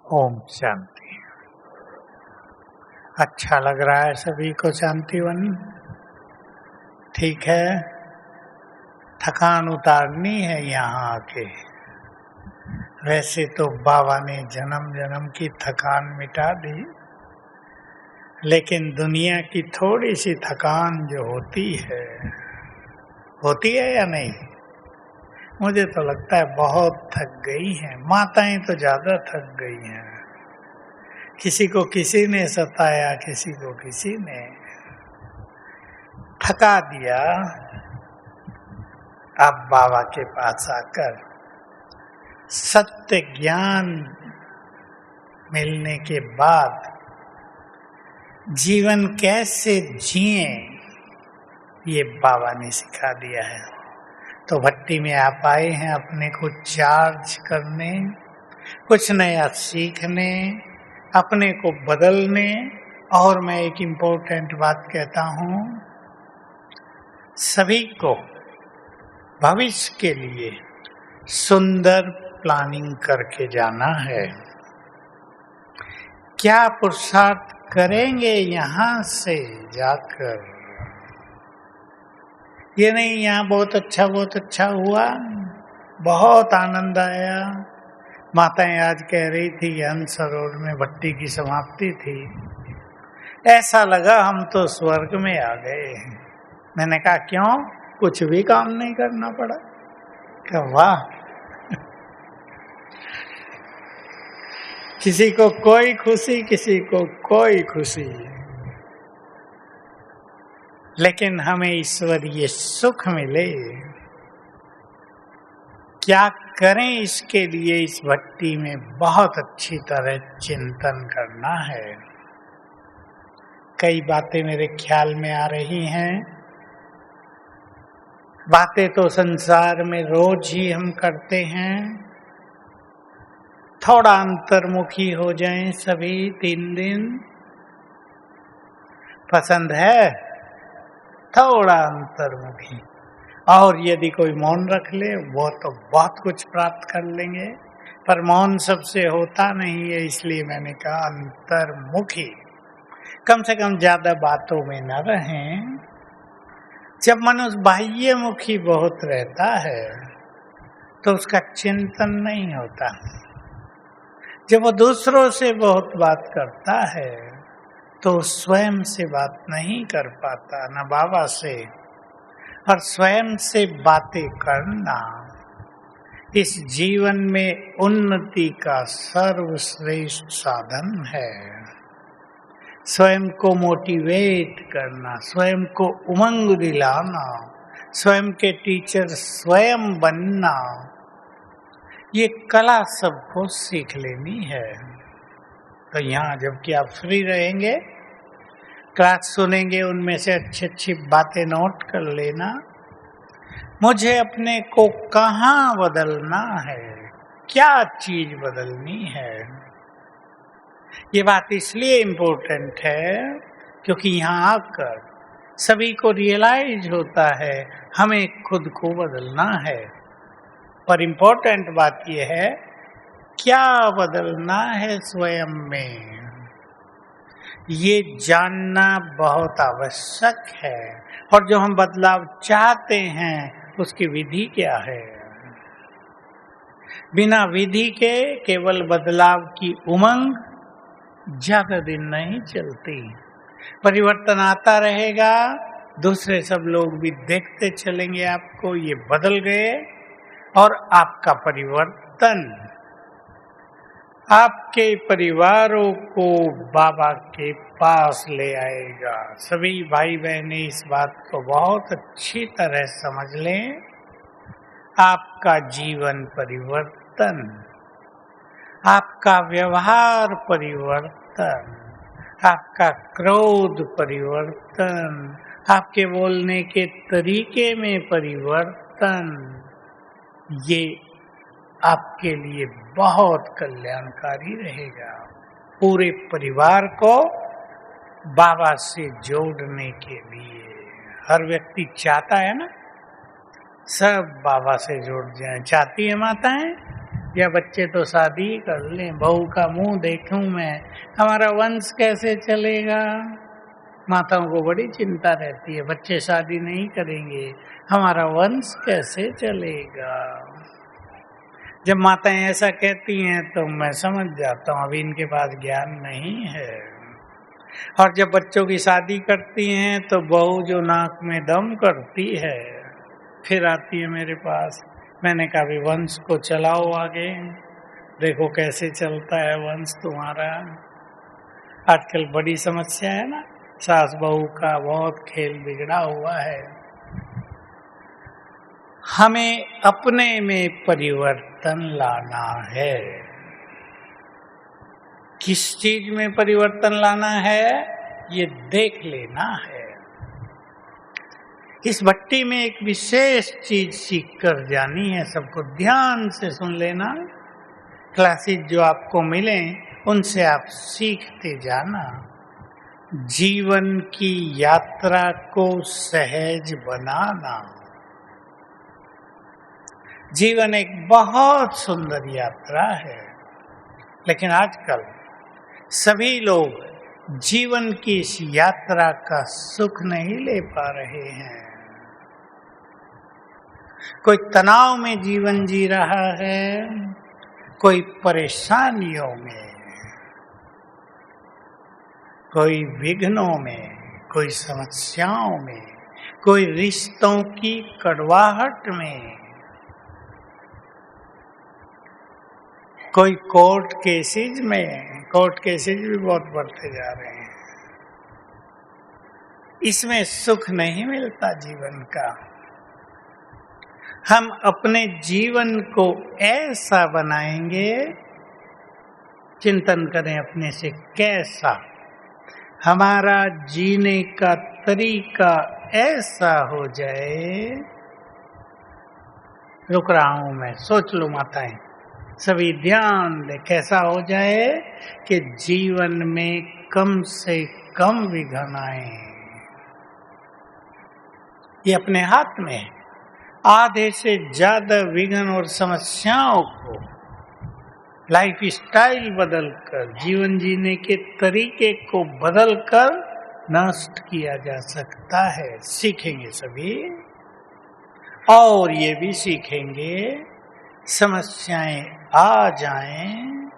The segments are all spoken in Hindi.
ओम शांति। अच्छा लग रहा है सभी को शांतिवन? ठीक है, थकान उतारनी है यहाँ आके। वैसे तो बाबा ने जन्म जन्म की थकान मिटा दी, लेकिन दुनिया की थोड़ी सी थकान जो होती है या नहीं? मुझे तो लगता है बहुत थक गई हैं। माताएं तो ज्यादा थक गई हैं। किसी को किसी ने सताया, किसी को किसी ने थका दिया। अब बाबा के पास आकर सत्य ज्ञान मिलने के बाद जीवन कैसे जिए, ये बाबा ने सिखा दिया है। तो भट्टी में आप आए हैं अपने को चार्ज करने, कुछ नया सीखने, अपने को बदलने। और मैं एक इम्पोर्टेंट बात कहता हूँ, सभी को भविष्य के लिए सुंदर प्लानिंग करके जाना है। क्या पुरुषार्थ करेंगे यहाँ से जाकर? ये नहीं यहाँ बहुत अच्छा हुआ, बहुत आनंद आया। माताएं आज कह रही थी हंस सरोवर में भट्टी की समाप्ति थी, ऐसा लगा हम तो स्वर्ग में आ गए। मैंने कहा क्यों? कुछ भी काम नहीं करना पड़ा। क्या वाह! किसी को कोई खुशी, किसी को कोई खुशी, लेकिन हमें ईश्वरीय सुख मिले। क्या करें इसके लिए? इस भट्टी में बहुत अच्छी तरह चिंतन करना है। कई बातें मेरे ख्याल में आ रही हैं। बातें तो संसार में रोज ही हम करते हैं। थोड़ा अंतर्मुखी हो जाएं सभी 3 दिन। पसंद है? थोड़ा अंतर्मुखी। और यदि कोई मौन रख ले, वो तो बहुत कुछ प्राप्त कर लेंगे। पर मौन सबसे होता नहीं है, इसलिए मैंने कहा अंतर्मुखी। कम से कम ज्यादा बातों में न रहें। जब मनुष्य बाह्यमुखी बहुत रहता है तो उसका चिंतन नहीं होता। जब वो दूसरों से बहुत बात करता है तो स्वयं से बात नहीं कर पाता, न बाबा से। और स्वयं से बातें करना इस जीवन में उन्नति का सर्वश्रेष्ठ साधन है। स्वयं को मोटिवेट करना, स्वयं को उमंग दिलाना, स्वयं के टीचर स्वयं बनना, ये कला सबको सीख लेनी है। तो यहाँ जबकि आप फ्री रहेंगे, क्लास सुनेंगे, उनमें से अच्छी बातें नोट कर लेना। मुझे अपने को कहाँ बदलना है, क्या चीज बदलनी है। ये बात इसलिए इम्पोर्टेंट है क्योंकि यहाँ आकर सभी को रियलाइज होता है हमें खुद को बदलना है। पर इम्पोर्टेंट बात यह है, क्या बदलना है स्वयं में, ये जानना बहुत आवश्यक है। और जो हम बदलाव चाहते हैं उसकी विधि क्या है? बिना विधि के केवल बदलाव की उमंग ज्यादा दिन नहीं चलती। परिवर्तन आता रहेगा, दूसरे सब लोग भी देखते चलेंगे आपको, ये बदल गए। और आपका परिवर्तन आपके परिवारों को बाबा के पास ले आएगा। सभी भाई बहनें इस बात को बहुत अच्छी तरह समझ लें। आपका जीवन परिवर्तन, आपका व्यवहार परिवर्तन, आपका क्रोध परिवर्तन, आपके बोलने के तरीके में परिवर्तन, ये आपके लिए बहुत कल्याणकारी रहेगा। पूरे परिवार को बाबा से जोड़ने के लिए हर व्यक्ति चाहता है ना, सब बाबा से जुड़ जाए। चाहती है माताएं? या बच्चे तो शादी कर लें, बहू का मुंह देखूं मैं, हमारा वंश कैसे चलेगा। माताओं को बड़ी चिंता रहती है, बच्चे शादी नहीं करेंगे, हमारा वंश कैसे चलेगा। जब माताएं ऐसा कहती हैं तो मैं समझ जाता हूँ अभी इनके पास ज्ञान नहीं है। और जब बच्चों की शादी करती हैं तो बहू जो नाक में दम करती है, फिर आती है मेरे पास। मैंने कहा भी वंश को चलाओ आगे, देखो कैसे चलता है वंश तुम्हारा। आजकल बड़ी समस्या है ना, सास बहू का बहुत खेल बिगड़ा हुआ है। हमें अपने में परिवर्तन लाना है। किस चीज में परिवर्तन लाना है ये देख लेना है। इस भट्टी में एक विशेष चीज सीख कर जानी है, सबको ध्यान से सुन लेना। क्लासेस जो आपको मिले उनसे आप सीखते जाना। जीवन की यात्रा को सहज बनाना। जीवन एक बहुत सुंदर यात्रा है, लेकिन आजकल सभी लोग जीवन की इस यात्रा का सुख नहीं ले पा रहे हैं। कोई तनाव में जीवन जी रहा है, कोई परेशानियों में, कोई विघ्नों में, कोई समस्याओं में, कोई रिश्तों की कड़वाहट में, कोई कोर्ट केसेज में। कोर्ट केसेज भी बहुत बढ़ते जा रहे हैं। इसमें सुख नहीं मिलता जीवन का। हम अपने जीवन को ऐसा बनाएंगे, चिंतन करें अपने से, कैसा हमारा जीने का तरीका ऐसा हो जाए। रुक रहा हूं मैं, सोच लो माताएं, सभी ध्यान दे, कैसा हो जाए कि जीवन में कम से कम विघ्न आए। ये अपने हाथ में है। आधे से ज्यादा विघ्न और समस्याओं को लाइफ स्टाइल बदलकर, जीवन जीने के तरीके को बदलकर नष्ट किया जा सकता है। सीखेंगे सभी, और ये भी सीखेंगे समस्याएं आ जाएं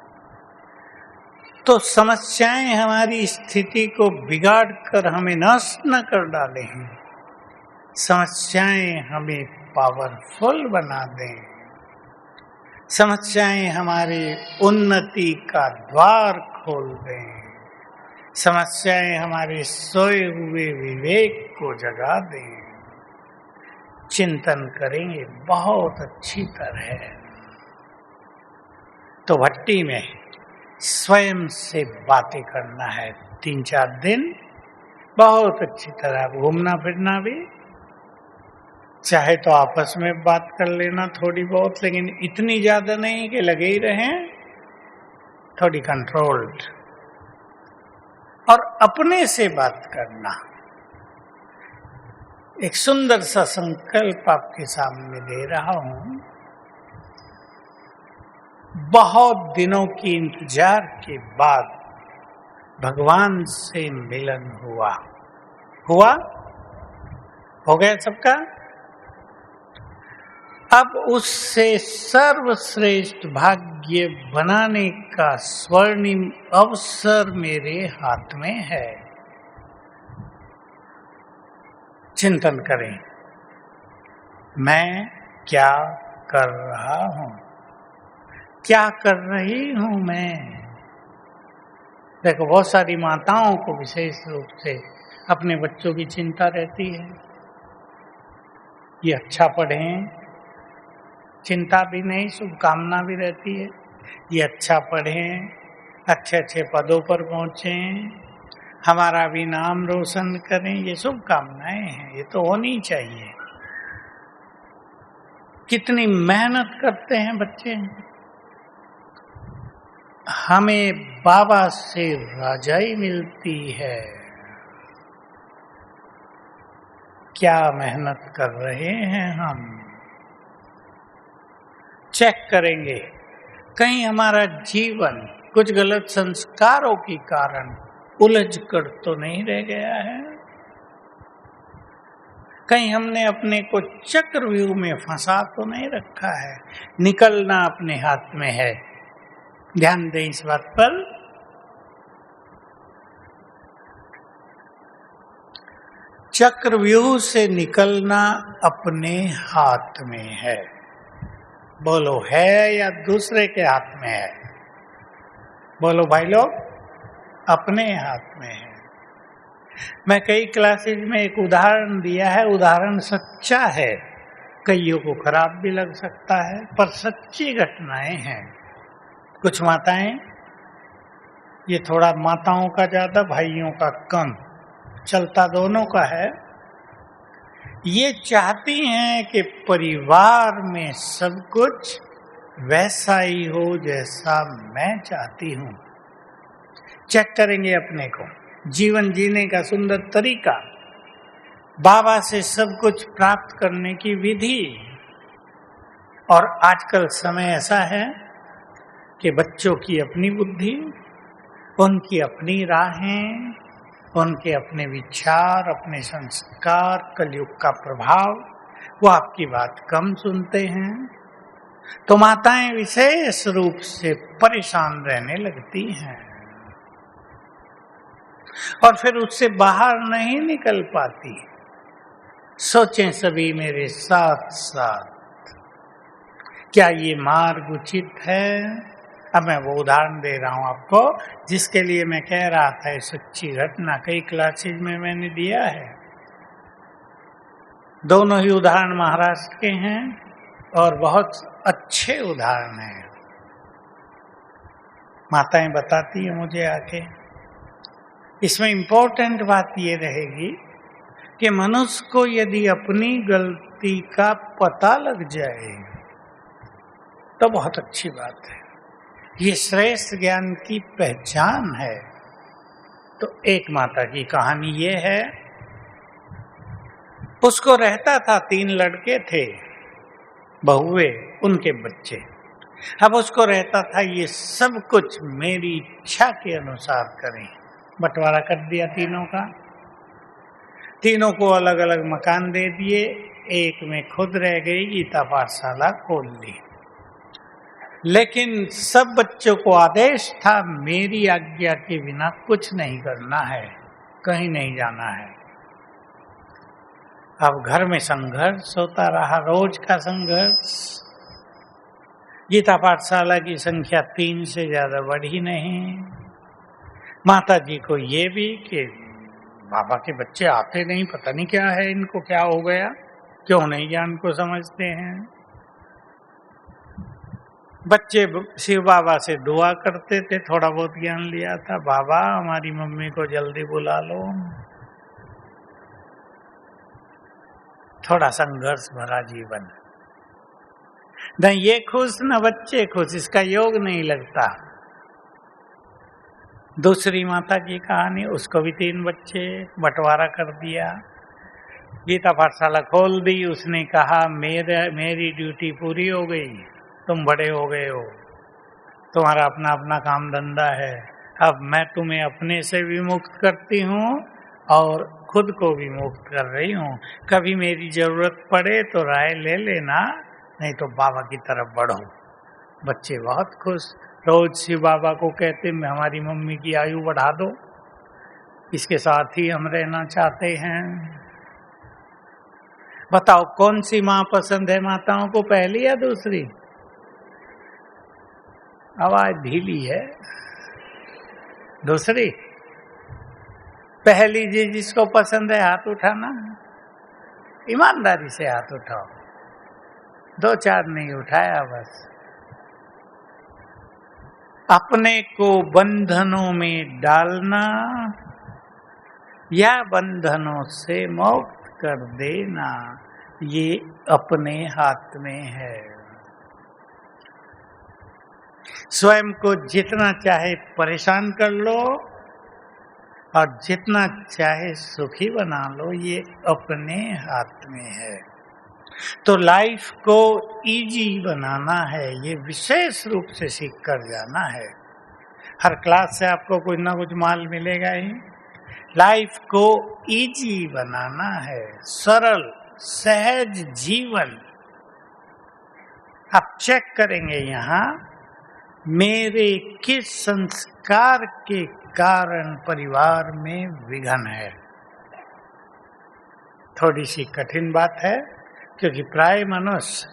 तो समस्याएं हमारी स्थिति को बिगाड़ कर हमें नष्ट न कर डालें। समस्याएं हमें पावरफुल बना दें। समस्याएं हमारे उन्नति का द्वार खोल दें। समस्याएं हमारे सोए हुए विवेक को जगा दें। चिंतन करेंगे बहुत अच्छी तरह। तो भट्टी में स्वयं से बातें करना है 3-4 दिन, बहुत अच्छी तरह घूमना फिरना भी। चाहे तो आपस में बात कर लेना थोड़ी बहुत, लेकिन इतनी ज्यादा नहीं कि लगे ही रहें, थोड़ी कंट्रोल्ड। और अपने से बात करना। एक सुंदर सा संकल्प आपके सामने दे रहा हूं। बहुत दिनों की इंतजार के बाद भगवान से मिलन हुआ। हो गया सबका। अब उससे सर्वश्रेष्ठ भाग्य बनाने का स्वर्णिम अवसर मेरे हाथ में है। चिंतन करें, मैं क्या कर रहा हूं, क्या कर रही हूं मैं। देखो, बहुत सारी माताओं को विशेष रूप से अपने बच्चों की चिंता रहती है। ये अच्छा पढ़ें, चिंता भी नहीं, शुभकामना भी रहती है। ये अच्छा पढ़ें, अच्छे अच्छे पदों पर पहुंचें, हमारा भी नाम रोशन करें, ये शुभकामनाएं हैं, ये तो होनी चाहिए। कितनी मेहनत करते हैं बच्चे। हमें बाबा से राजाई मिलती है। क्या मेहनत कर रहे हैं हम। चेक करेंगे कहीं हमारा जीवन कुछ गलत संस्कारों के कारण उलझ कर तो नहीं रह गया है? कहीं हमने अपने को चक्रव्यूह में फंसा तो नहीं रखा है? निकलना अपने हाथ में है। ध्यान दें इस बात पर। चक्रव्यूह से निकलना अपने हाथ में है। बोलो, है या दूसरे के हाथ में है? बोलो भाई लोग, अपने हाथ में है। मैं कई क्लासेज में एक उदाहरण दिया है, उदाहरण सच्चा है, कईयों को खराब भी लग सकता है, पर सच्ची घटनाएं हैं। कुछ माताएं, ये थोड़ा माताओं का ज्यादा, भाइयों का कम, चलता दोनों का है, ये चाहती हैं कि परिवार में सब कुछ वैसा ही हो जैसा मैं चाहती हूं। चेक करेंगे अपने को, जीवन जीने का सुंदर तरीका, बाबा से सब कुछ प्राप्त करने की विधि। और आजकल समय ऐसा है कि बच्चों की अपनी बुद्धि, उनकी अपनी राहें, उनके अपने विचार, अपने संस्कार, कलयुग का प्रभाव, वो आपकी बात कम सुनते हैं। तो माताएं विशेष रूप से परेशान रहने लगती हैं और फिर उससे बाहर नहीं निकल पाती। सोचें सभी मेरे साथ साथ, क्या ये मार्ग उचित है? अब मैं वो उदाहरण दे रहा हूं आपको जिसके लिए मैं कह रहा था, ये सच्ची घटना कई क्लासेज में मैंने दिया है। दोनों ही उदाहरण महाराष्ट्र के हैं और बहुत अच्छे उदाहरण हैं। माताएं बताती है मुझे आके। इसमें इम्पोर्टेंट बात ये रहेगी कि मनुष्य को यदि अपनी गलती का पता लग जाए तो बहुत अच्छी बात है, ये श्रेष्ठ ज्ञान की पहचान है। तो एक माता की कहानी ये है, उसको रहता था, 3 लड़के थे, बहुए, उनके बच्चे। अब उसको रहता था ये सब कुछ मेरी इच्छा के अनुसार करें। बंटवारा कर दिया तीनों का, तीनों को अलग अलग मकान दे दिए, एक में खुद रह गई, गीता पाठशाला खोल ली। लेकिन सब बच्चों को आदेश था मेरी आज्ञा के बिना कुछ नहीं करना है, कहीं नहीं जाना है। अब घर में संघर्ष होता रहा, रोज का संघर्ष। गीता पाठशाला की संख्या 3 से ज्यादा बढ़ी नहीं। माता जी को ये भी कि बाबा के बच्चे आते नहीं, पता नहीं क्या है इनको, क्या हो गया, क्यों नहीं ज्ञान को समझते हैं। बच्चे शिव बाबा से दुआ करते थे, थोड़ा बहुत ज्ञान लिया था, बाबा हमारी मम्मी को जल्दी बुला लो। थोड़ा संघर्ष भरा जीवन, न ये खुश न बच्चे खुश, इसका योग नहीं लगता। दूसरी माता की कहानी, उसको भी 3 बच्चे, बंटवारा कर दिया, गीता पाठशाला खोल दी। उसने कहा मेरी ड्यूटी पूरी हो गई, तुम बड़े हो गए हो, तुम्हारा अपना अपना काम धंधा है, अब मैं तुम्हें अपने से भी मुक्त करती हूँ और खुद को भी मुक्त कर रही हूँ। कभी मेरी जरूरत पड़े तो राय ले लेना, नहीं तो बाबा की तरफ बढ़ो। बच्चे बहुत खुश, रोज शिव बाबा को कहते हमारी मम्मी की आयु बढ़ा दो, इसके साथ ही हम रहना चाहते हैं। बताओ कौन सी माँ पसंद है माताओं को, पहली या दूसरी? आवाज ढीली है। दूसरी? पहली जी जिसको पसंद है हाथ उठाना, ईमानदारी से हाथ उठाओ, 2-4 नहीं उठाया बस। अपने को बंधनों में डालना या बंधनों से मुक्त कर देना, ये अपने हाथ में है। स्वयं को जितना चाहे परेशान कर लो और जितना चाहे सुखी बना लो, ये अपने हाथ में है। तो लाइफ को इजी बनाना है, ये विशेष रूप से सीख कर जाना है। हर क्लास से आपको कुछ ना कुछ माल मिलेगा ही। लाइफ को इजी बनाना है, सरल सहज जीवन। आप चेक करेंगे यहाँ मेरे किस संस्कार के कारण परिवार में विघन है। थोड़ी सी कठिन बात है, क्योंकि प्राय मनुष्य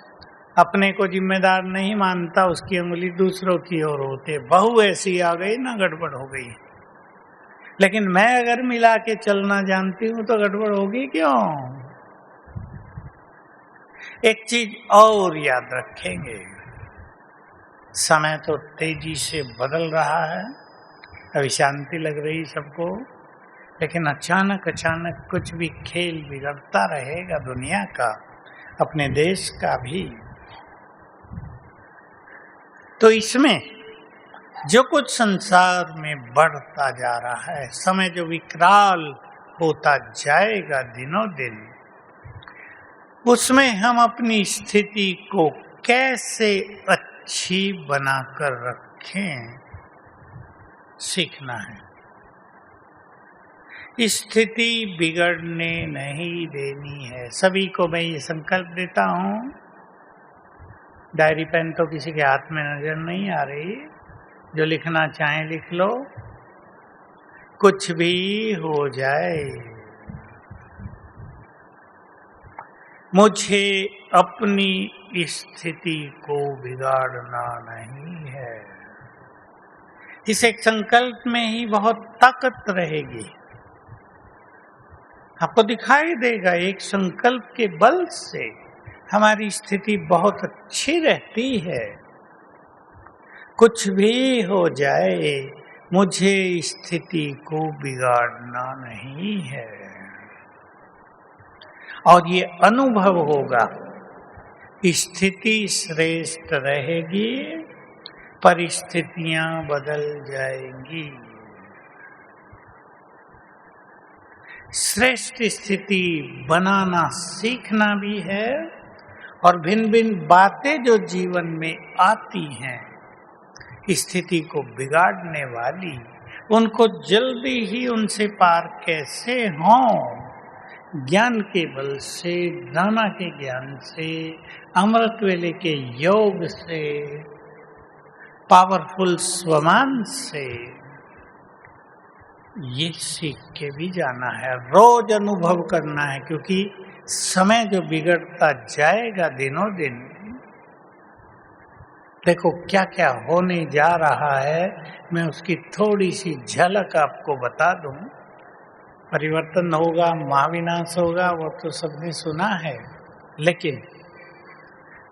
अपने को जिम्मेदार नहीं मानता, उसकी उंगली दूसरों की ओर होते। बहू ऐसी आ गई ना, गड़बड़ हो गई। लेकिन मैं अगर मिला के चलना जानती हूं तो गड़बड़ होगी क्यों? एक चीज और याद रखेंगे, समय तो तेजी से बदल रहा है। अभी शांति लग रही सबको, लेकिन अचानक अचानक कुछ भी खेल बिगड़ता रहेगा दुनिया का, अपने देश का भी। तो इसमें जो कुछ संसार में बढ़ता जा रहा है, समय जो विकराल होता जाएगा दिनों दिन, उसमें हम अपनी स्थिति को कैसे अच्छी बनाकर रखें, सीखना है। स्थिति बिगड़ने नहीं देनी है। सभी को मैं ये संकल्प देता हूं। डायरी पेन तो किसी के हाथ में नजर नहीं आ रही, जो लिखना चाहें लिख लो। कुछ भी हो जाए, मुझे अपनी स्थिति को बिगाड़ना नहीं है। इस एक संकल्प में ही बहुत ताकत रहेगी। आपको दिखाई देगा एक संकल्प के बल से हमारी स्थिति बहुत अच्छी रहती है। कुछ भी हो जाए, मुझे स्थिति को बिगाड़ना नहीं है। और ये अनुभव होगा, स्थिति श्रेष्ठ रहेगी, परिस्थितियां बदल जाएंगी। श्रेष्ठ स्थिति बनाना सीखना भी है, और भिन्न भिन्न बातें जो जीवन में आती हैं स्थिति को बिगाड़ने वाली, उनको जल्दी ही उनसे पार कैसे हों, ज्ञान के बल से, दाना के ज्ञान से, अमृत वेले के योग से, पावरफुल स्वमान से, ये सीख के भी जाना है। रोज अनुभव करना है, क्योंकि समय जो बिगड़ता जाएगा दिनों दिन, देखो क्या क्या होने जा रहा है, मैं उसकी थोड़ी सी झलक आपको बता दूं। परिवर्तन होगा, महाविनाश होगा, वो तो सबने सुना है, लेकिन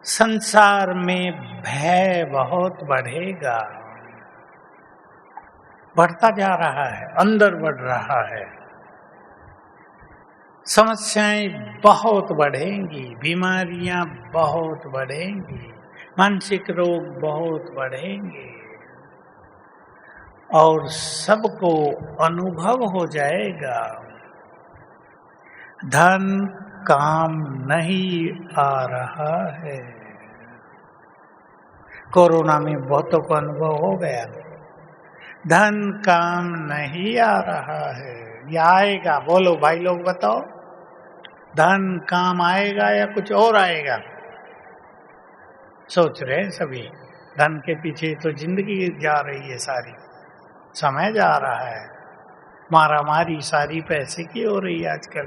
संसार में भय बहुत बढ़ेगा, बढ़ता जा रहा है, अंदर बढ़ रहा है। समस्याएं बहुत बढ़ेंगी, बीमारियां बहुत बढ़ेंगी, मानसिक रोग बहुत बढ़ेंगे, और सबको अनुभव हो जाएगा धन काम नहीं आ रहा है। कोरोना में बहुतों को अनुभव हो गया, धन काम नहीं आ रहा है। या आएगा? बोलो भाई लोग बताओ, धन काम आएगा या कुछ और आएगा? सोच रहे हैं सभी, धन के पीछे तो जिंदगी जा रही है सारी, समय जा रहा है, मारामारी सारी पैसे की हो रही है आजकल।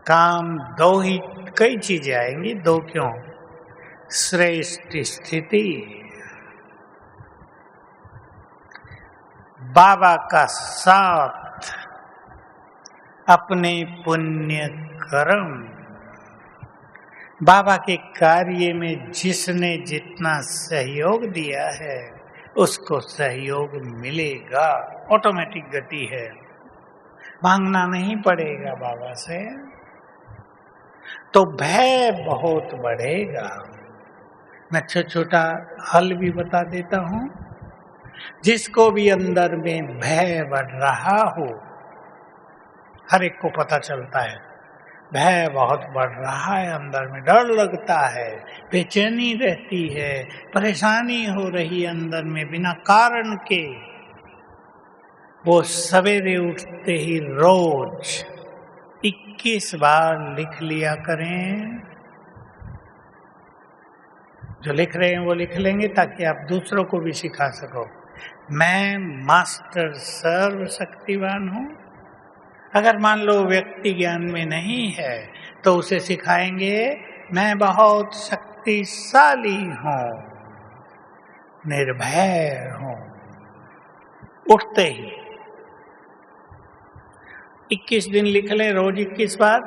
काम दो ही, कई चीजें आएंगी, दो क्यों? श्रेष्ठ स्थिति, बाबा का साथ, अपने पुण्य कर्म, बाबा के कार्य में जिसने जितना सहयोग दिया है उसको सहयोग मिलेगा, ऑटोमेटिक गति है, मांगना नहीं पड़ेगा बाबा से। तो भय बहुत बढ़ेगा। मैं छोटा हल भी बता देता हूं। जिसको भी अंदर में भय बढ़ रहा हो, हर एक को पता चलता है, भय बहुत बढ़ रहा है, अंदर में डर लगता है, बेचैनी रहती है, परेशानी हो रही है अंदर में बिना कारण के। वो सवेरे उठते ही रोज 21 बार लिख लिया करें। जो लिख रहे हैं वो लिख लेंगे ताकि आप दूसरों को भी सिखा सको। मैं मास्टर सर्व शक्तिवान हूं। अगर मान लो व्यक्ति ज्ञान में नहीं है तो उसे सिखाएंगे मैं बहुत शक्तिशाली हूं, निर्भय हूं। उठते ही 21 दिन लिख ले, रोज 21 बार,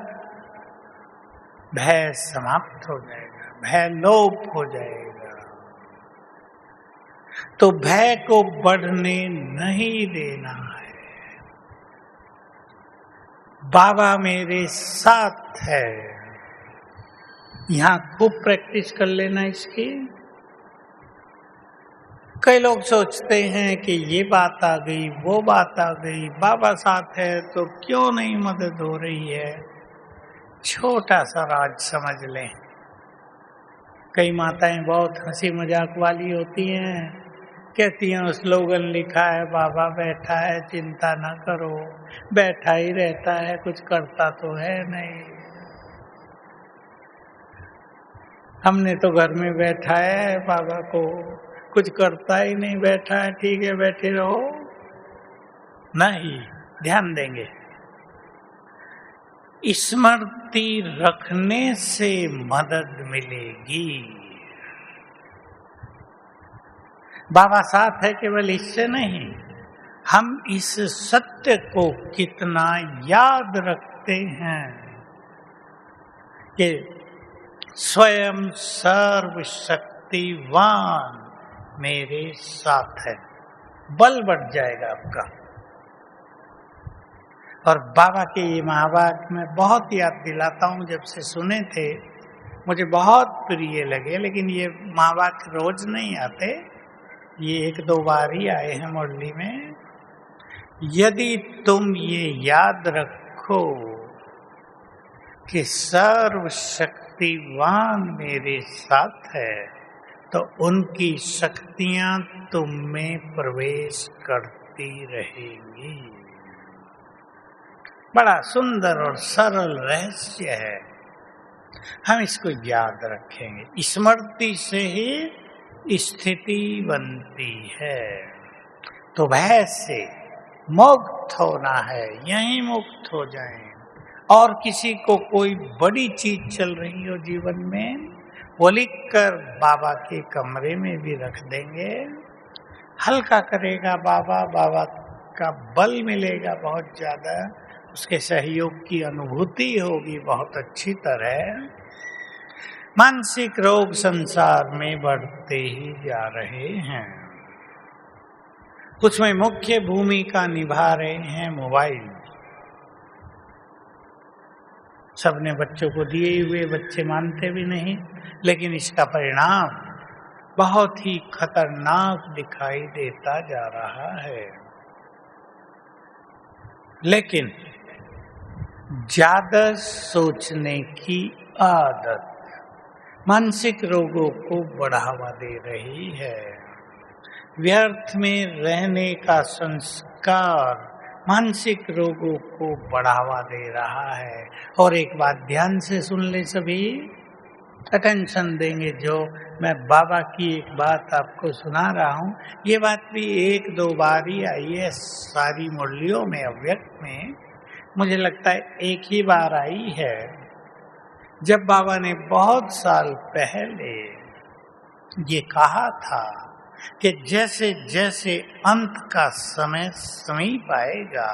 भय समाप्त हो जाएगा, भय लोप हो जाएगा। तो भय को बढ़ने नहीं देना है। बाबा मेरे साथ है, यहां खूब प्रैक्टिस कर लेना इसकी। कई लोग सोचते हैं कि ये बात आ गई, वो बात आ गई, बाबा साथ है तो क्यों नहीं मदद हो रही है। छोटा सा राज समझ लें। कई माताएं बहुत हंसी मजाक वाली होती हैं, कहती हैं स्लोगन लिखा है बाबा बैठा है चिंता ना करो, बैठा ही रहता है कुछ करता तो है नहीं। हमने तो घर में बैठा है बाबा को, कुछ करता ही नहीं, बैठा है, ठीक है बैठे रहो। नहीं, ध्यान देंगे। स्मृति रखने से मदद मिलेगी। बाबा साथ है केवल इससे नहीं, हम इस सत्य को कितना याद रखते हैं कि स्वयं सर्वशक्तिवान मेरे साथ है। बल बढ़ जाएगा आपका। और बाबा के ये महावाक्य मैं बहुत याद दिलाता हूँ, जब से सुने थे मुझे बहुत प्रिय लगे। लेकिन ये महावाक्य रोज नहीं आते, ये 1-2 बार ही आए हैं मुरली में। यदि तुम ये याद रखो कि सर्वशक्तिवान मेरे साथ है, तो उनकी शक्तियां तुम में प्रवेश करती रहेंगी। बड़ा सुंदर और सरल रहस्य है, हम इसको याद रखेंगे। स्मृति से ही स्थिति बनती है। तो भय से मुक्त होना है, यहीं मुक्त हो जाएं। और किसी को कोई बड़ी चीज चल रही हो जीवन में, वो लिखकर बाबा के कमरे में भी रख देंगे। हल्का करेगा बाबा, बाबा का बल मिलेगा बहुत ज्यादा, उसके सहयोग की अनुभूति होगी बहुत अच्छी तरह। मानसिक रोग संसार में बढ़ते ही जा रहे हैं। उसमें मुख्य भूमिका निभा रहे हैं मोबाइल। सबने बच्चों को दिए हुए, बच्चे मानते भी नहीं, लेकिन इसका परिणाम बहुत ही खतरनाक दिखाई देता जा रहा है। लेकिन ज्यादा सोचने की आदत मानसिक रोगों को बढ़ावा दे रही है। व्यर्थ में रहने का संस्कार मानसिक रोगों को बढ़ावा दे रहा है। और एक बात ध्यान से सुन ले सभी, अटेंशन देंगे। जो मैं बाबा की एक बात आपको सुना रहा हूँ, ये बात भी 1-2 बार ही आई है सारी मुरलियों में। अव्यक्त में मुझे लगता है एक ही बार आई है, जब बाबा ने बहुत साल पहले ये कहा था कि जैसे जैसे अंत का समय समीप आएगा,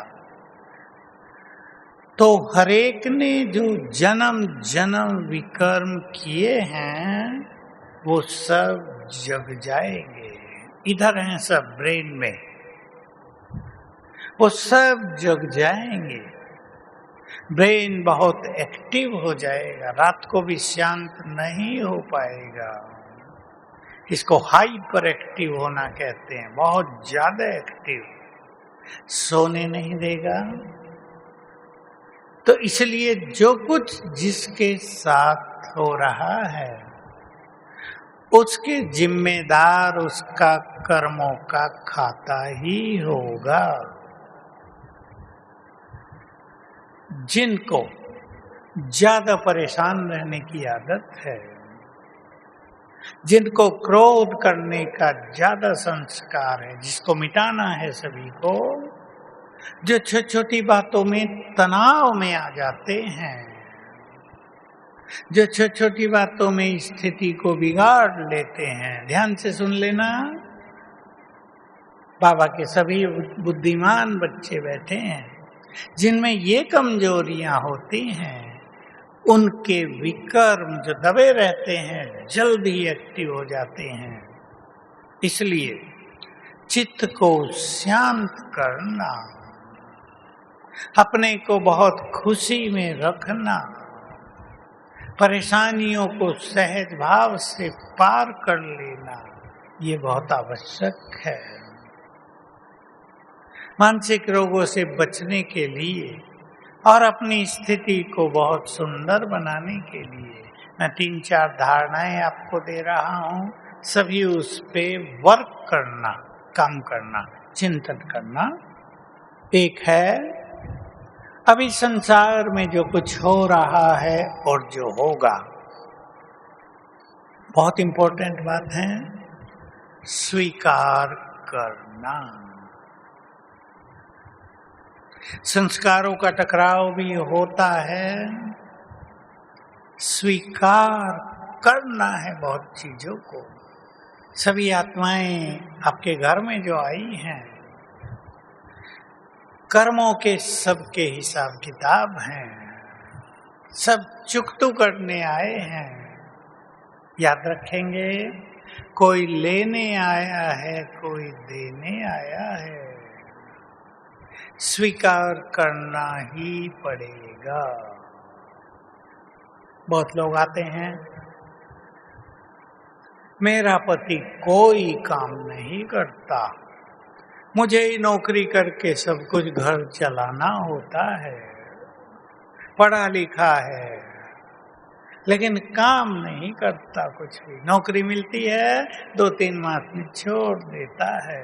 तो हरेक ने जो जन्म जन्म विकर्म किए हैं वो सब जग जाएंगे। इधर हैं सब ब्रेन में, वो सब जग जाएंगे। ब्रेन बहुत एक्टिव हो जाएगा, रात को भी शांत नहीं हो पाएगा। इसको हाइपर एक्टिव होना कहते हैं, बहुत ज्यादा एक्टिव, सोने नहीं देगा। तो इसलिए जो कुछ जिसके साथ हो रहा है उसके जिम्मेदार उसका कर्मों का खाता ही होगा। जिनको ज्यादा परेशान रहने की आदत है, जिनको क्रोध करने का ज्यादा संस्कार है, जिसको मिटाना है सभी को, जो छोटी छोटी बातों में तनाव में आ जाते हैं, जो छोटी छोटी बातों में स्थिति को बिगाड़ लेते हैं। ध्यान से सुन लेना, बाबा के सभी बुद्धिमान बच्चे बैठे हैं, जिनमें ये कमजोरियां होती हैं, उनके विकर्म जो दबे रहते हैं जल्द ही एक्टिव हो जाते हैं। इसलिए चित्त को शांत करना, अपने को बहुत खुशी में रखना, परेशानियों को सहज भाव से पार कर लेना, ये बहुत आवश्यक है। मानसिक रोगों से बचने के लिए और अपनी स्थिति को बहुत सुंदर बनाने के लिए मैं 3-4 धारणाएं आपको दे रहा हूं। सभी उस पे वर्क करना, काम करना, चिंतन करना। एक है, अभी संसार में जो कुछ हो रहा है और जो होगा, बहुत इंपॉर्टेंट बात है, स्वीकार करना। संस्कारों का टकराव भी होता है, स्वीकार करना है बहुत चीजों को। सभी आत्माएं आपके घर में जो आई हैं, कर्मों के सबके हिसाब किताब हैं, सब चुकतू करने आए हैं। याद रखेंगे, कोई लेने आया है, कोई देने आया है। स्वीकार करना ही पड़ेगा। बहुत लोग आते हैं, मेरा पति कोई काम नहीं करता, मुझे ही नौकरी करके सब कुछ घर चलाना होता है, पढ़ा लिखा है लेकिन काम नहीं करता कुछ भी। नौकरी मिलती है 2-3 मास में छोड़ देता है।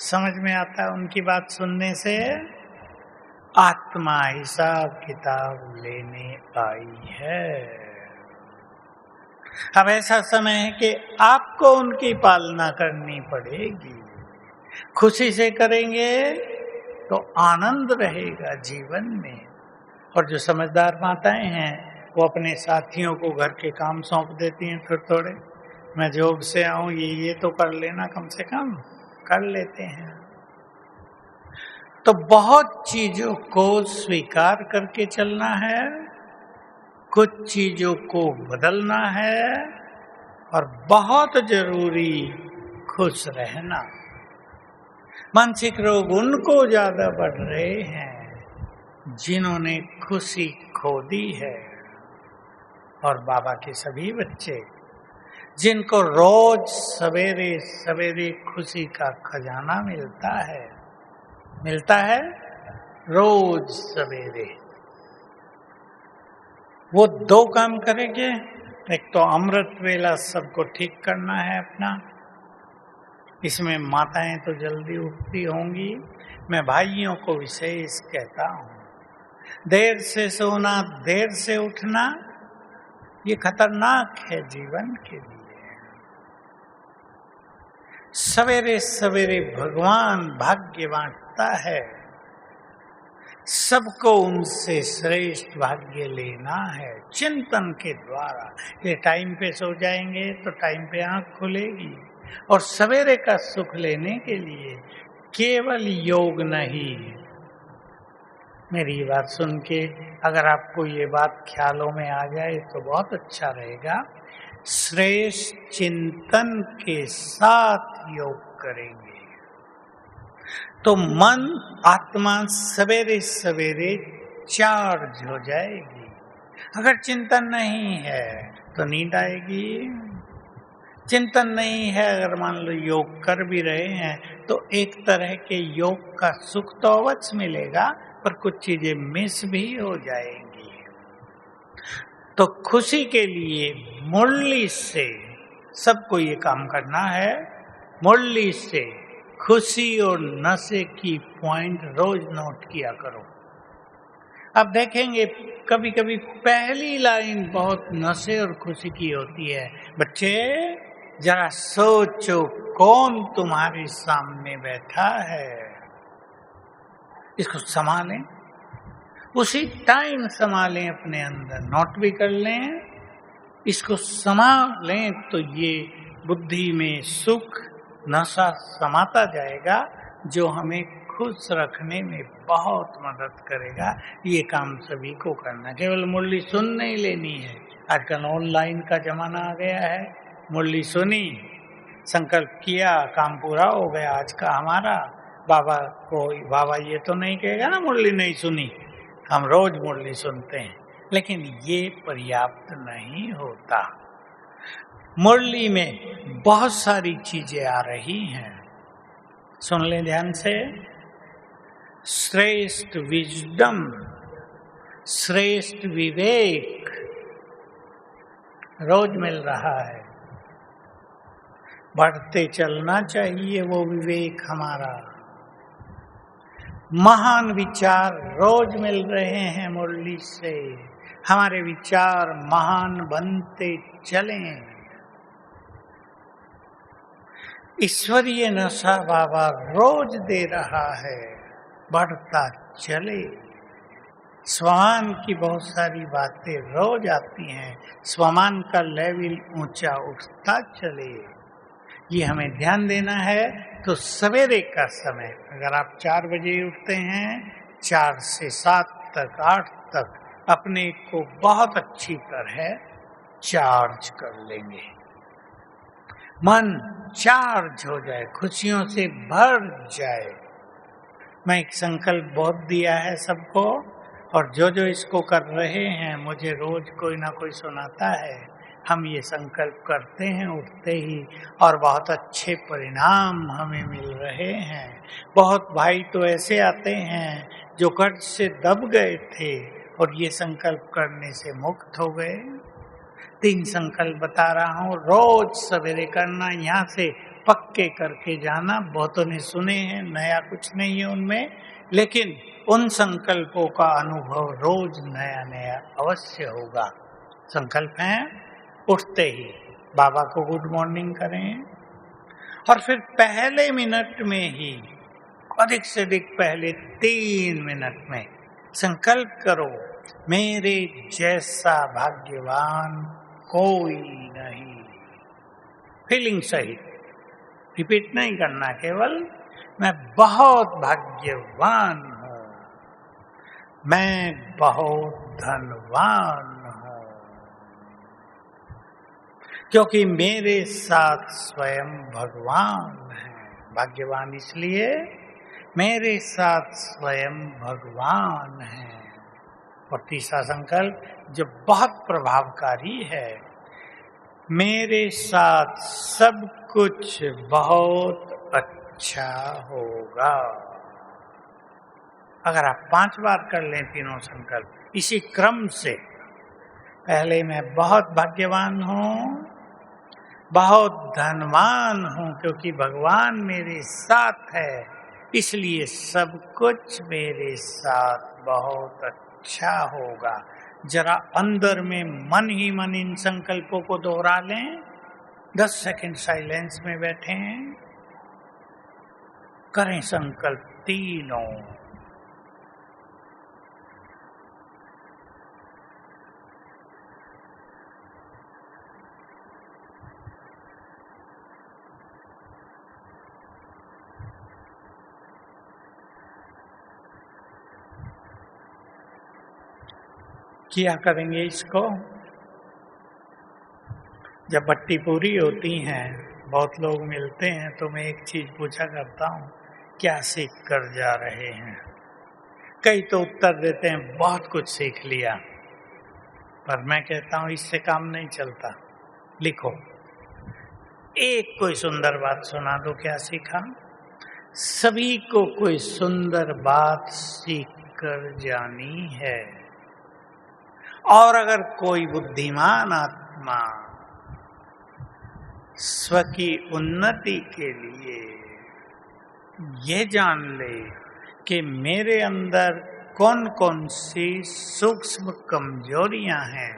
समझ में आता है उनकी बात सुनने से? आत्मा हिसाब किताब लेने आई है। अब ऐसा समय है कि आपको उनकी पालना करनी पड़ेगी। खुशी से करेंगे तो आनंद रहेगा जीवन में। और जो समझदार माताएं हैं वो अपने साथियों को घर के काम सौंप देती हैं। फिर थोड़े, मैं जॉब से आऊं, ये तो कर लेना, कम से कम कर लेते हैं। तो बहुत चीजों को स्वीकार करके चलना है, कुछ चीजों को बदलना है, और बहुत जरूरी खुश रहना। मानसिक रोग उनको ज्यादा बढ़ रहे हैं जिन्होंने खुशी खो दी है, और बाबा के सभी बच्चे जिनको रोज सवेरे सवेरे खुशी का खजाना मिलता है रोज सवेरे, वो 2 काम करेंगे। एक तो अमृत वेला सबको ठीक करना है अपना, इसमें माताएं तो जल्दी उठती होंगी, मैं भाइयों को विशेष कहता हूं, देर से सोना देर से उठना ये खतरनाक है जीवन के लिए। सवेरे सवेरे भगवान भाग्य बांटता है, सबको उनसे श्रेष्ठ भाग्य लेना है चिंतन के द्वारा। ये टाइम पे सो जाएंगे तो टाइम पे आंख खुलेगी, और सवेरे का सुख लेने के लिए केवल योग नहीं। मेरी ये बात सुन के अगर आपको ये बात ख्यालों में आ जाए तो बहुत अच्छा रहेगा। श्रेष्ठ चिंतन के साथ योग करेंगे तो मन आत्मा सवेरे सवेरे चार्ज हो जाएगी। अगर चिंतन नहीं है तो नींद आएगी। चिंतन नहीं है, अगर मान लो योग कर भी रहे हैं तो एक तरह के योग का सुख तो अवश्य मिलेगा, पर कुछ चीजें मिस भी हो जाएंगी। तो खुशी के लिए मुरली से सबको ये काम करना है। मुरली से खुशी और नशे की पॉइंट रोज नोट किया करो। अब देखेंगे कभी कभी पहली लाइन बहुत नशे और खुशी की होती है। बच्चे जरा सोचो कौन तुम्हारे सामने बैठा है, इसको संभालें, उसी टाइम संभालें, अपने अंदर नोट भी कर लें, इसको संभालें तो ये बुद्धि में सुख नशा समाता जाएगा, जो हमें खुश रखने में बहुत मदद करेगा। ये काम सभी को करना, केवल मुरली सुन नहीं लेनी है। आजकल ऑनलाइन का जमाना आ गया है, मुरली सुनी, संकल्प किया, काम पूरा हो गया आज का हमारा। बाबा ये तो नहीं कहेगा ना मुरली नहीं सुनी, हम रोज मुरली सुनते हैं, लेकिन ये पर्याप्त नहीं होता। मुरली में बहुत सारी चीजें आ रही हैं, सुन लें ध्यान से। श्रेष्ठ विजडम, श्रेष्ठ विवेक रोज मिल रहा है, बढ़ते चलना चाहिए वो विवेक हमारा। महान विचार रोज मिल रहे हैं मुरली से, हमारे विचार महान बनते चलें। ईश्वरीय नशा बाबा रोज दे रहा है, बढ़ता चले। स्वमान की बहुत सारी बातें रोज आती हैं, स्वमान का लेवल ऊंचा उठता चले, ये हमें ध्यान देना है। तो सवेरे का समय, अगर आप 4 बजे उठते हैं, 4 से 7 तक 8 तक अपने को बहुत अच्छी तरह चार्ज कर लेंगे, मन चार्ज हो जाए, खुशियों से भर जाए। मैं एक संकल्प बहुत दिया है सबको, और जो जो इसको कर रहे हैं मुझे रोज कोई ना कोई सुनाता है। हम ये संकल्प करते हैं उठते ही, और बहुत अच्छे परिणाम हमें मिल रहे हैं। बहुत भाई तो ऐसे आते हैं जो कर्ज से दब गए थे और ये संकल्प करने से मुक्त हो गए। 3 संकल्प बता रहा हूँ, रोज सवेरे करना, यहाँ से पक्के करके जाना। बहुतों ने सुने हैं, नया कुछ नहीं है उनमें, लेकिन उन संकल्पों का अनुभव रोज नया नया अवश्य होगा। संकल्प है उठते ही बाबा को गुड मॉर्निंग करें, और फिर पहले मिनट में ही, अधिक से अधिक पहले 3 मिनट में संकल्प करो, मेरे जैसा भाग्यवान कोई नहीं। फीलिंग सही, रिपीट नहीं करना, केवल मैं बहुत भाग्यवान हूँ, मैं बहुत धनवान हूँ, क्योंकि मेरे साथ स्वयं भगवान है। भाग्यवान इसलिए मेरे साथ स्वयं भगवान है। और तीसरा संकल्प जो बहुत प्रभावकारी है, मेरे साथ सब कुछ बहुत अच्छा होगा। अगर आप 5 बार कर लें तीनों संकल्प इसी क्रम से, पहले मैं बहुत भाग्यवान हूँ, बहुत धनवान हूँ, क्योंकि भगवान मेरे साथ है, इसलिए सब कुछ मेरे साथ बहुत अच्छा होगा। जरा अंदर में मन ही मन इन संकल्पों को दोहरा लें। 10 सेकंड साइलेंस में बैठे हैं, करें संकल्प तीनों। क्या करेंगे इसको? जब बट्टी पूरी होती है, बहुत लोग मिलते हैं, तो मैं एक चीज पूछा करता हूँ, क्या सीख कर जा रहे हैं? कई तो उत्तर देते हैं बहुत कुछ सीख लिया, पर मैं कहता हूँ इससे काम नहीं चलता। लिखो, एक कोई सुंदर बात सुना दो, क्या सीखा? सभी को कोई सुंदर बात सीख कर जानी है। और अगर कोई बुद्धिमान आत्मा स्व की उन्नति के लिए ये जान ले कि मेरे अंदर कौन कौन सी सूक्ष्म कमजोरियां हैं,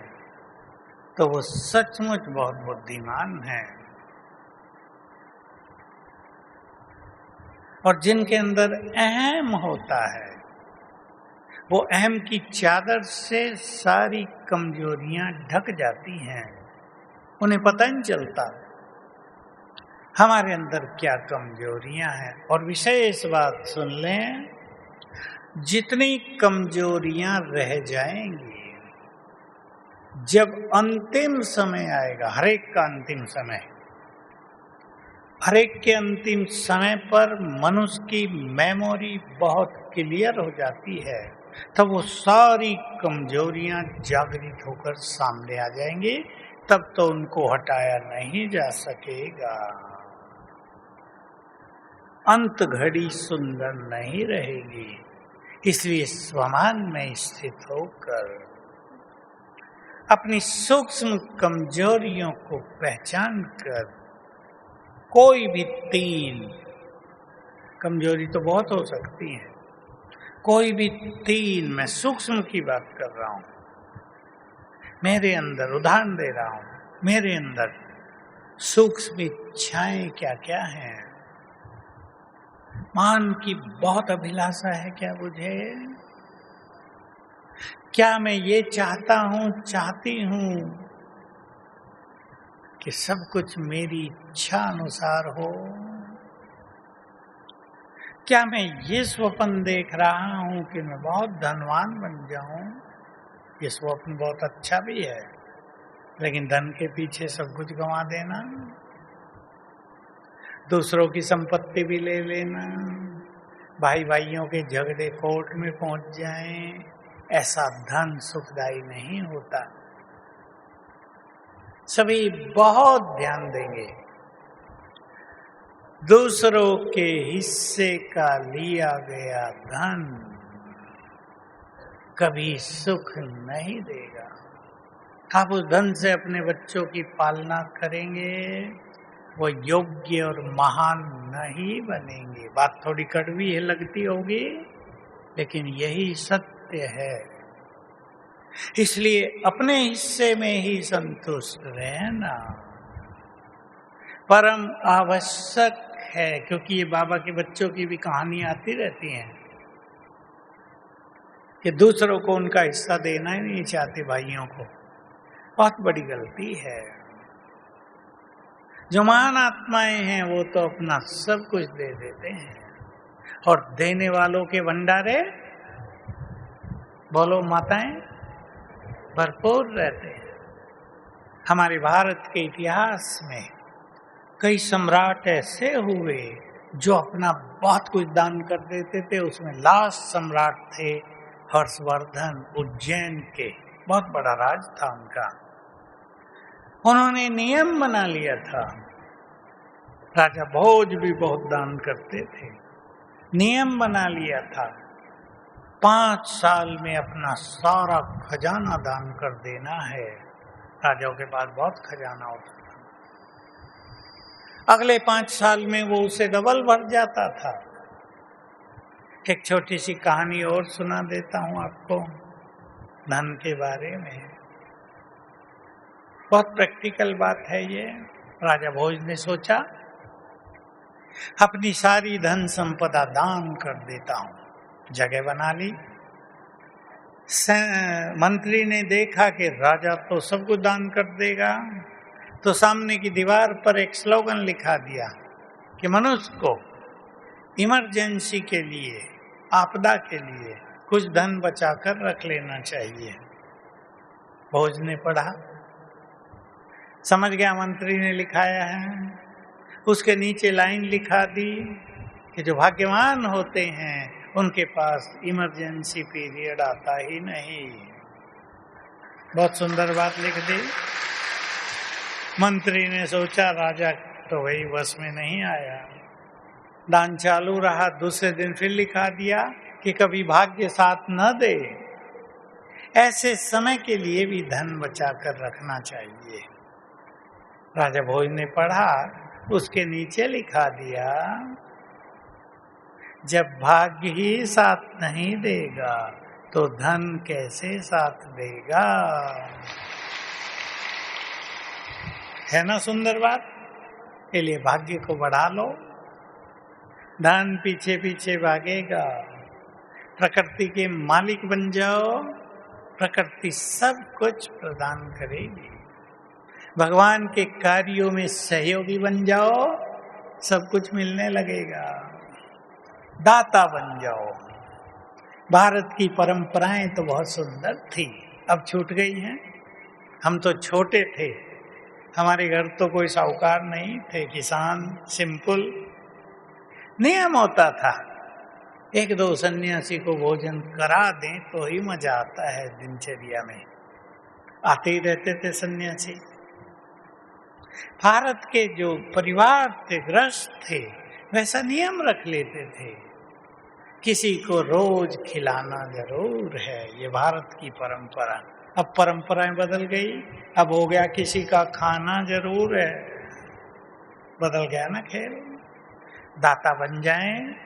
तो वो सचमुच बहुत बुद्धिमान है। और जिनके अंदर अहम होता है, वो अहम की चादर से सारी कमजोरियां ढक जाती हैं, उन्हें पता नहीं चलता हमारे अंदर क्या कमजोरियां हैं। और विशेष बात सुन लें, जितनी कमजोरियां रह जाएंगी, जब अंतिम समय आएगा, हरेक का अंतिम समय, हरेक के अंतिम समय पर मनुष्य की मेमोरी बहुत क्लियर हो जाती है, तब वो सारी कमजोरियां जागृत होकर सामने आ जाएंगी। तब तो उनको हटाया नहीं जा सकेगा। अंत घड़ी सुंदर नहीं रहेगी। इसलिए स्वमान में स्थित होकर अपनी सूक्ष्म कमजोरियों को पहचान कर, कोई भी 3 कमजोरी तो बहुत हो सकती है, कोई भी 3, मैं सूक्ष्म की बात कर रहा हूं, मेरे अंदर उदाहरण दे रहा हूं, मेरे अंदर सूक्ष्म इच्छाएं क्या क्या हैं। मान की बहुत अभिलाषा है क्या मुझे? क्या मैं ये चाहता हूं, चाहती हूं कि सब कुछ मेरी इच्छा अनुसार हो? क्या मैं ये स्वप्न देख रहा हूं कि मैं बहुत धनवान बन जाऊं? ये स्वप्न बहुत अच्छा भी है, लेकिन धन के पीछे सब कुछ गंवा देना, दूसरों की संपत्ति भी ले लेना, भाई भाइयों के झगड़े कोर्ट में पहुंच जाएं, ऐसा धन सुखदायी नहीं होता। सभी बहुत ध्यान देंगे, दूसरों के हिस्से का लिया गया धन कभी सुख नहीं देगा। आप उस धन से अपने बच्चों की पालना करेंगे, वो योग्य और महान नहीं बनेंगे। बात थोड़ी कड़वी है लगती होगी, लेकिन यही सत्य है। इसलिए अपने हिस्से में ही संतुष्ट रहना परम आवश्यक है, क्योंकि ये बाबा के बच्चों की भी कहानी आती रहती हैं कि दूसरों को उनका हिस्सा देना ही नहीं चाहते, भाइयों को। बहुत बड़ी गलती है। जो महान आत्माएं हैं वो तो अपना सब कुछ दे देते हैं, और देने वालों के भंडारे, बोलो माताएं, भरपूर रहते हैं। हमारे भारत के इतिहास में कई सम्राट ऐसे हुए जो अपना बहुत कुछ दान कर देते थे। उसमें लास्ट सम्राट थे हर्षवर्धन, उज्जैन के, बहुत बड़ा राज था उनका। उन्होंने नियम बना लिया था, राजा भोज भी बहुत दान करते थे, नियम बना लिया था 5 साल में अपना सारा खजाना दान कर देना है। राजाओं के पास बहुत खजाना होता था, अगले 5 साल में वो उसे डबल भर जाता था। एक छोटी सी कहानी और सुना देता हूं आपको धन के बारे में, बहुत प्रैक्टिकल बात है ये। राजा भोज ने सोचा अपनी सारी धन संपदा दान कर देता हूं, जगह बना ली। मंत्री ने देखा कि राजा तो सब कुछ दान कर देगा, तो सामने की दीवार पर एक स्लोगन लिखा दिया कि मनुष्य को इमरजेंसी के लिए, आपदा के लिए कुछ धन बचाकर रख लेना चाहिए। भोज ने पढ़ा, समझ गया मंत्री ने लिखाया है। उसके नीचे लाइन लिखा दी कि जो भाग्यवान होते हैं उनके पास इमरजेंसी पीरियड आता ही नहीं। बहुत सुंदर बात लिख दी। मंत्री ने सोचा राजा तो वही बस में नहीं आया, दान चालू रहा। दूसरे दिन फिर लिखा दिया कि कभी भाग्य साथ न दे, ऐसे समय के लिए भी धन बचा कर रखना चाहिए। राजा भोज ने पढ़ा, उसके नीचे लिखा दिया, जब भाग्य ही साथ नहीं देगा तो धन कैसे साथ देगा। है ना सुंदर बात। के लिए भाग्य को बढ़ा लो, धन पीछे पीछे भागेगा। प्रकृति के मालिक बन जाओ, प्रकृति सब कुछ प्रदान करेगी। भगवान के कार्यों में सहयोगी बन जाओ, सब कुछ मिलने लगेगा। दाता बन जाओ। भारत की परंपराएं तो बहुत सुंदर थी, अब छूट गई हैं। हम तो छोटे थे, हमारे घर तो कोई साहूकार नहीं थे, किसान, सिंपल। नियम होता था, एक दो सन्यासी को भोजन करा दें तो ही मजा आता है दिनचर्या में। आते ही रहते थे सन्यासी। भारत के जो परिवार थे, गृहस्थ थे, वैसा नियम रख लेते थे, किसी को रोज खिलाना जरूर है। ये भारत की परंपरा। अब परंपराएं बदल गई, अब हो गया किसी का खाना जरूर है। बदल गया ना खेल। दाता बन जाएं।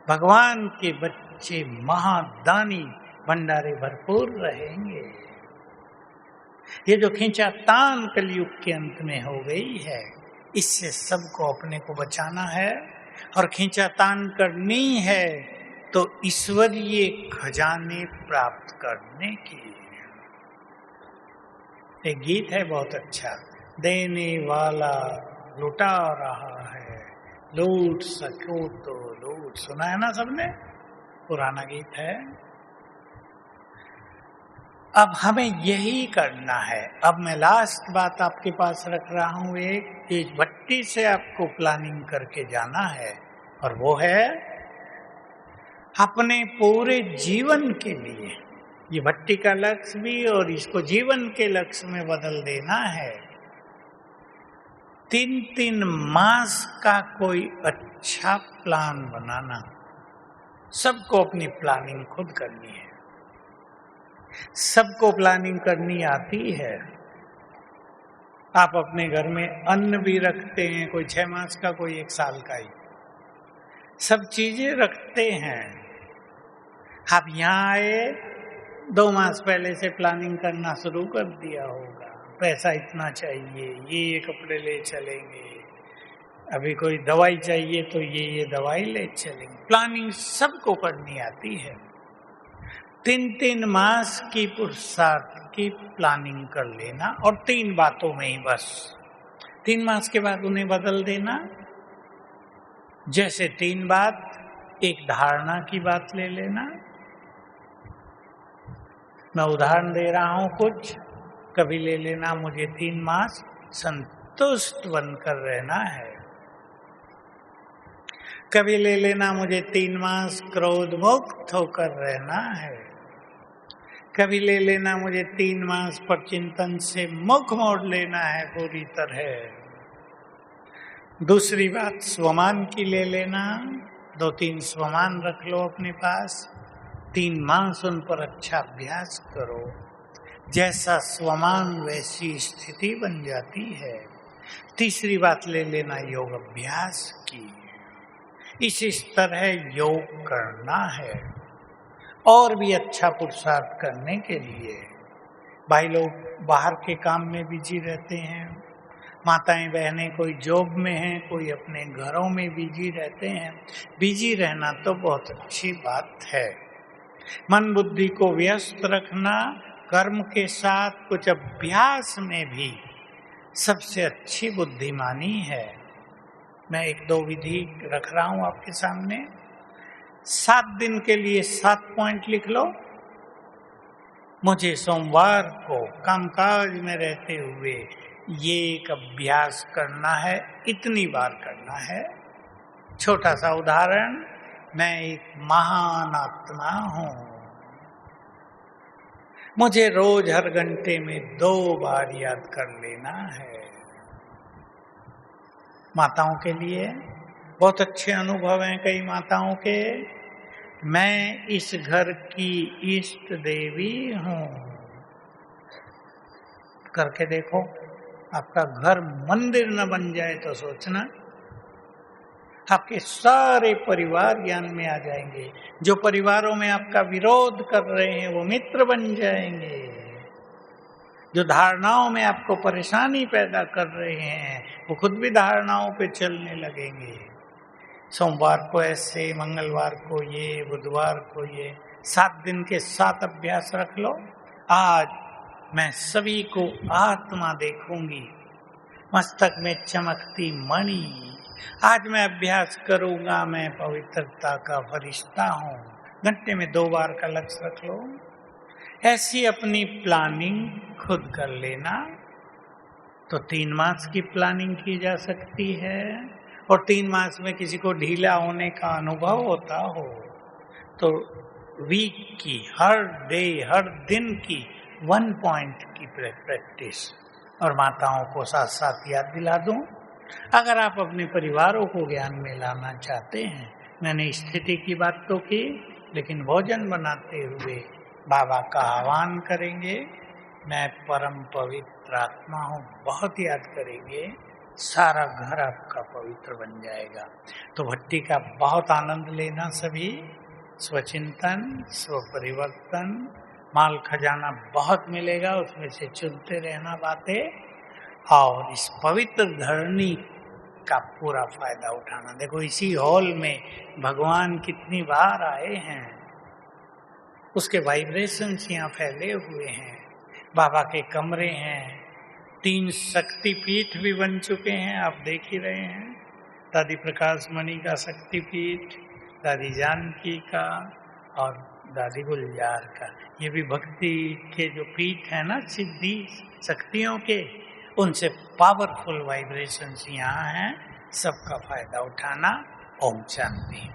भगवान के बच्चे महादानी, भंडारे भरपूर रहेंगे। ये जो खींचातान कलयुग के अंत में हो गई है, इससे सबको अपने को बचाना है और खींचातान करनी है तो ईश्वरीय खजाने प्राप्त करने की। एक गीत है बहुत अच्छा, देने वाला लुटा रहा है, लूट सको तो लूट। सुना है ना सबने, पुराना गीत है। अब हमें यही करना है। अब मैं लास्ट बात आपके पास रख रहा हूं, एक भट्टी से आपको प्लानिंग करके जाना है, और वो है अपने पूरे जीवन के लिए। ये भट्टी का लक्ष्य भी और इसको जीवन के लक्ष्य में बदल देना है। 3-3 मास का कोई अच्छा प्लान बनाना। सबको अपनी प्लानिंग खुद करनी है। सबको प्लानिंग करनी आती है। आप अपने घर में अन्न भी रखते हैं, कोई 6 मास का, कोई 1 साल का ही, सब चीजें रखते हैं। आप यहाँ आए, 2 मास पहले से प्लानिंग करना शुरू कर दिया होगा। पैसा इतना चाहिए, ये कपड़े ले चलेंगे, अभी कोई दवाई चाहिए तो ये दवाई ले चलेंगे। प्लानिंग सबको करनी आती है। 3-3 मास की पुरुषार्थ की प्लानिंग कर लेना, और 3 बातों में ही बस। 3 मास के बाद उन्हें बदल देना। जैसे 3 बात, एक धारणा की बात ले लेना। मैं उदाहरण दे रहा हूं कुछ, कभी ले लेना, मुझे 3 मास संतुष्ट बनकर रहना है। कभी ले लेना, मुझे 3 मास क्रोध मुक्त होकर रहना है। कभी ले लेना, मुझे 3 मास पर चिंतन से मुख मोड़ लेना है पूरी तरह। दूसरी बात स्वमान की ले लेना। 2-3 स्वमान रख लो अपने पास। 3 मास उन पर अच्छा अभ्यास करो। जैसा स्वमान वैसी स्थिति बन जाती है। तीसरी बात ले लेना योग अभ्यास की। इस तरह योग करना है, और भी अच्छा पुरुषार्थ करने के लिए। भाई लोग बाहर के काम में बिजी रहते हैं, माताएं बहनें कोई जॉब में हैं, कोई अपने घरों में बिजी रहते हैं। बिजी रहना तो बहुत अच्छी बात है। मन बुद्धि को व्यस्त रखना, कर्म के साथ कुछ अभ्यास में भी सबसे अच्छी बुद्धिमानी है। मैं 1-2 विधि रख रहा हूं आपके सामने। 7 दिन के लिए 7 पॉइंट लिख लो। मुझे सोमवार को कामकाज में रहते हुए ये एक अभ्यास करना है, इतनी बार करना है। छोटा सा उदाहरण, मैं एक महान आत्मा हूं। मुझे रोज हर घंटे में 2 बार याद कर लेना है। माताओं के लिए बहुत अच्छे अनुभव हैं कई माताओं के। मैं इस घर की इष्ट देवी हूं। करके देखो, आपका घर मंदिर न बन जाए तो सोचना, आपके सारे परिवार ज्ञान में आ जाएंगे। जो परिवारों में आपका विरोध कर रहे हैं वो मित्र बन जाएंगे। जो धारणाओं में आपको परेशानी पैदा कर रहे हैं वो खुद भी धारणाओं पे चलने लगेंगे। सोमवार को ऐसे, मंगलवार को ये, बुधवार को ये, 7 दिन के 7 अभ्यास रख लो। आज मैं सभी को आत्मा देखूंगी, मस्तक में चमकती मणि। आज मैं अभ्यास करूंगा, मैं पवित्रता का फरिश्ता हूं। घंटे में 2 बार का लक्ष्य रख लो। ऐसी अपनी प्लानिंग खुद कर लेना तो 3 मास की प्लानिंग की जा सकती है। और 3 मास में किसी को ढीला होने का अनुभव होता हो तो वीक की, हर डे, हर दिन की 1 पॉइंट की प्रैक्टिस। और माताओं को साथ साथ याद दिला दूं, अगर आप अपने परिवारों को ज्ञान में लाना चाहते हैं, मैंने स्थिति की बात तो की, लेकिन भोजन बनाते हुए बाबा का आह्वान करेंगे, मैं परम पवित्र आत्मा हूँ, बहुत याद करेंगे, सारा घर आपका पवित्र बन जाएगा। तो भक्ति का बहुत आनंद लेना सभी, स्वचिंतन, स्व परिवर्तन, माल खजाना बहुत मिलेगा, उसमें से चुनते रहना बातें, और इस पवित्र धरनी का पूरा फायदा उठाना। देखो इसी हॉल में भगवान कितनी बार आए हैं, उसके वाइब्रेशंस यहाँ फैले हुए हैं। बाबा के कमरे हैं, 3 शक्तिपीठ भी बन चुके हैं, आप देख ही रहे हैं। दादी प्रकाश मणि का शक्तिपीठ, दादी जानकी का और दादी गुलजार का। ये भी भक्ति के जो पीठ है ना, सिद्धि शक्तियों के, उनसे पावरफुल वाइब्रेशंस यहाँ हैं। सबका फायदा उठाना। ओम शांति।